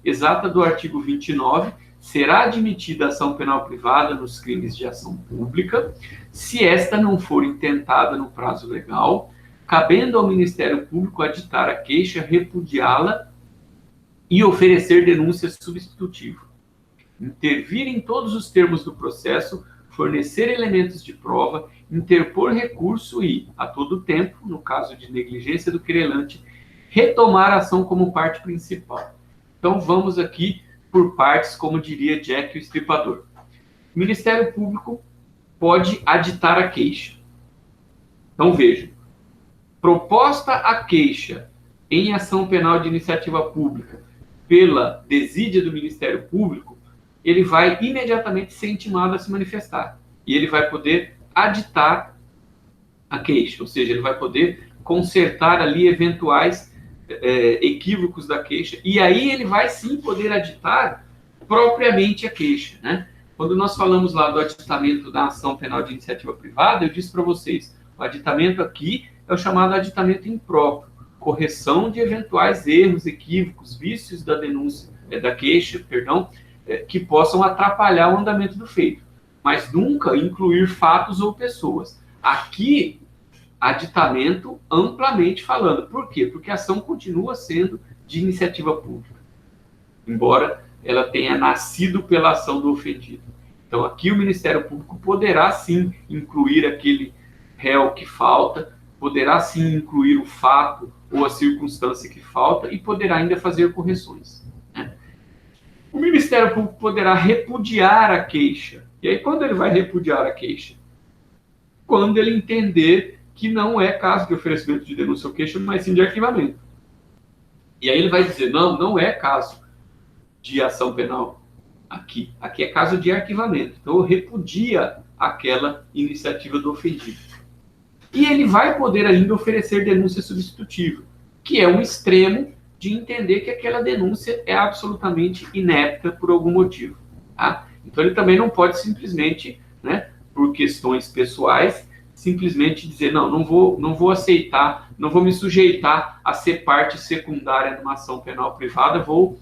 exata do artigo 29, será admitida ação penal privada nos crimes de ação pública, se esta não for intentada no prazo legal, cabendo ao Ministério Público aditar a queixa, repudiá-la e oferecer denúncia substitutiva. Intervir em todos os termos do processo, fornecer elementos de prova, interpor recurso e, a todo tempo, no caso de negligência do querelante, retomar a ação como parte principal. Então, vamos aqui por partes, como diria Jack o Estripador. O Ministério Público pode aditar a queixa. Então, vejam. Proposta a queixa em ação penal de iniciativa pública pela desídia do Ministério Público, ele vai imediatamente ser intimado a se manifestar. E ele vai poder aditar a queixa, ou seja, ele vai poder consertar ali eventuais equívocos da queixa, e aí ele vai sim poder aditar propriamente a queixa, né? Quando nós falamos lá do aditamento da ação penal de iniciativa privada, eu disse para vocês, o aditamento aqui é o chamado aditamento impróprio, correção de eventuais erros, equívocos, vícios da denúncia, da queixa, perdão, que possam atrapalhar o andamento do feito, mas nunca incluir fatos ou pessoas. Aqui, aditamento amplamente falando. Por quê? Porque a ação continua sendo de iniciativa pública, embora ela tenha nascido pela ação do ofendido. Então, aqui o Ministério Público poderá sim incluir aquele réu que falta, poderá sim incluir o fato ou a circunstância que falta e poderá ainda fazer correções, né? O Ministério Público poderá repudiar a queixa. E aí, quando ele vai repudiar a queixa? Quando ele entender que não é caso de oferecimento de denúncia ou queixa, mas sim de arquivamento. E aí ele vai dizer, não é caso de ação penal aqui. Aqui é caso de arquivamento. Então, repudia aquela iniciativa do ofendido. E ele vai poder ainda oferecer denúncia substitutiva, que é um extremo de entender que aquela denúncia é absolutamente inepta por algum motivo, tá? Então, ele também não pode simplesmente, né, por questões pessoais, simplesmente dizer, não vou aceitar, não vou me sujeitar a ser parte secundária de uma ação penal privada, vou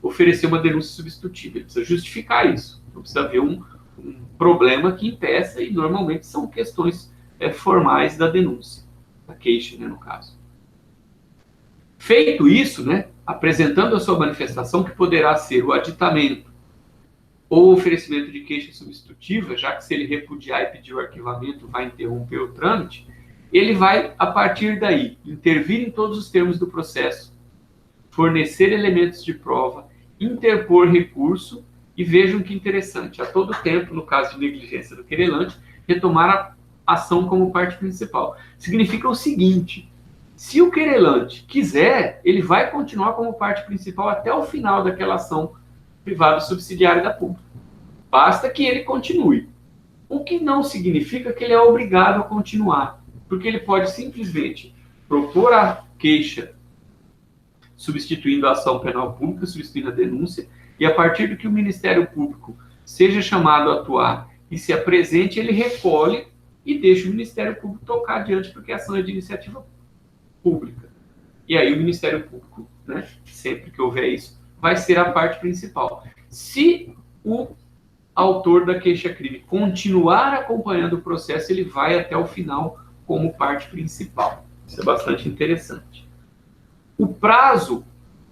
oferecer uma denúncia substitutiva. Ele precisa justificar isso. Então, precisa haver um problema que impeça, e normalmente são questões formais da denúncia, da queixa, né, no caso. Feito isso, né, apresentando a sua manifestação, que poderá ser o aditamento ou oferecimento de queixa substitutiva, já que se ele repudiar e pedir o arquivamento vai interromper o trâmite, ele vai, a partir daí, intervir em todos os termos do processo, fornecer elementos de prova, interpor recurso, e vejam que interessante, a todo tempo, no caso de negligência do querelante, retomar a ação como parte principal. Significa o seguinte, se o querelante quiser, ele vai continuar como parte principal até o final daquela ação privada subsidiária da pública. Basta que ele continue. O que não significa que ele é obrigado a continuar, porque ele pode simplesmente propor a queixa substituindo a ação penal pública, substituindo a denúncia, e a partir do que o Ministério Público seja chamado a atuar e se apresente, ele recolhe e deixa o Ministério Público tocar adiante, porque a ação é de iniciativa pública. E aí o Ministério Público, né, sempre que houver isso, vai ser a parte principal. Se o autor da queixa-crime continuar acompanhando o processo, ele vai até o final como parte principal. Isso é bastante interessante. O prazo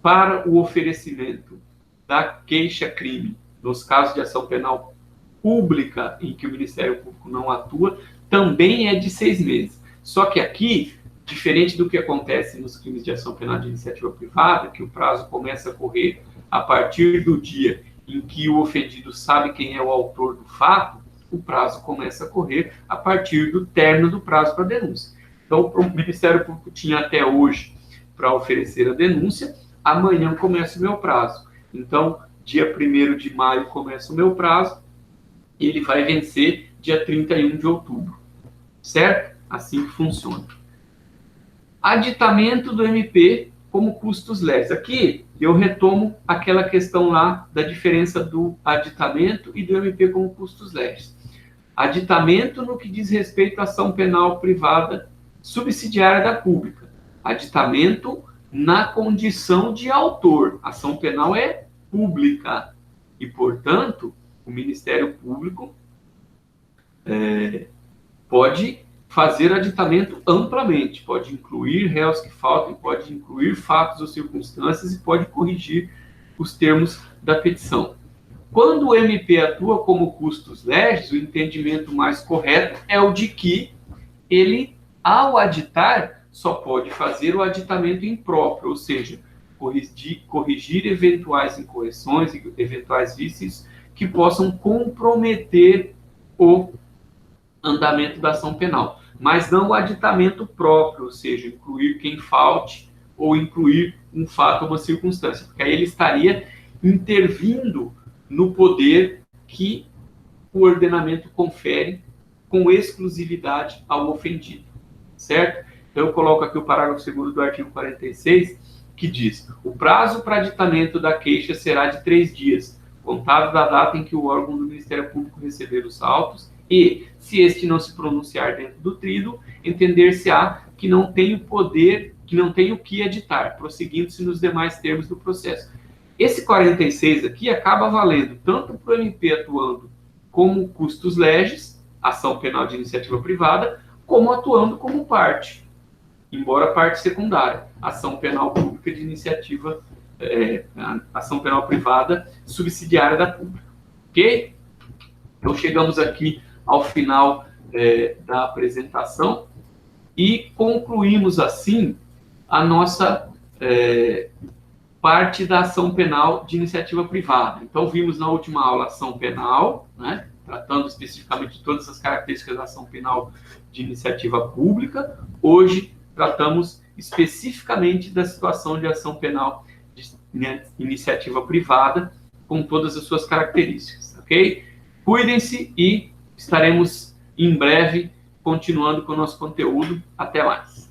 para o oferecimento da queixa-crime, nos casos de ação penal pública em que o Ministério Público não atua, também é de 6 meses. Só que aqui, diferente do que acontece nos crimes de ação penal de iniciativa privada, que o prazo começa a correr a partir do dia em que o ofendido sabe quem é o autor do fato, o prazo começa a correr a partir do término do prazo para denúncia. Então, o Ministério Público tinha até hoje para oferecer a denúncia, amanhã começa o meu prazo. Então, dia 1º de maio começa o meu prazo, e ele vai vencer dia 31 de outubro. Certo? Assim que funciona. Aditamento do MP como custos leves. Aqui eu retomo aquela questão lá da diferença do aditamento e do MP como custos leves. Aditamento no que diz respeito à ação penal privada subsidiária da pública. Aditamento na condição de autor. A ação penal é pública e, portanto, o Ministério Público pode fazer aditamento amplamente, pode incluir réus que faltam, pode incluir fatos ou circunstâncias e pode corrigir os termos da petição. Quando o MP atua como custos leves, o entendimento mais correto é o de que ele, ao aditar, só pode fazer o aditamento impróprio, ou seja, corrigir eventuais incorreções e eventuais vícios que possam comprometer o andamento da ação penal, mas não o aditamento próprio, ou seja, incluir quem falte ou incluir um fato ou uma circunstância, porque aí ele estaria intervindo no poder que o ordenamento confere com exclusividade ao ofendido, certo? Então, eu coloco aqui o parágrafo 2º do artigo 46, que diz: o prazo para aditamento da queixa será de 3 dias, contado da data em que o órgão do Ministério Público receber os autos e, se este não se pronunciar dentro do tríduo, entender-se-á que não tem o poder, que não tem o que editar, prosseguindo-se nos demais termos do processo. Esse 46 aqui acaba valendo tanto para o MP atuando como custos legis, ação penal de iniciativa privada, como atuando como parte, embora parte secundária, ação penal pública de iniciativa, ação penal privada subsidiária da pública. Ok? Então, chegamos aqui ao final da apresentação e concluímos, assim, a nossa parte da ação penal de iniciativa privada. Então, vimos na última aula a ação penal, né, tratando especificamente de todas as características da ação penal de iniciativa pública. Hoje, tratamos especificamente da situação de ação penal de iniciativa privada, com todas as suas características, ok? Cuidem-se e estaremos em breve continuando com o nosso conteúdo. Até mais!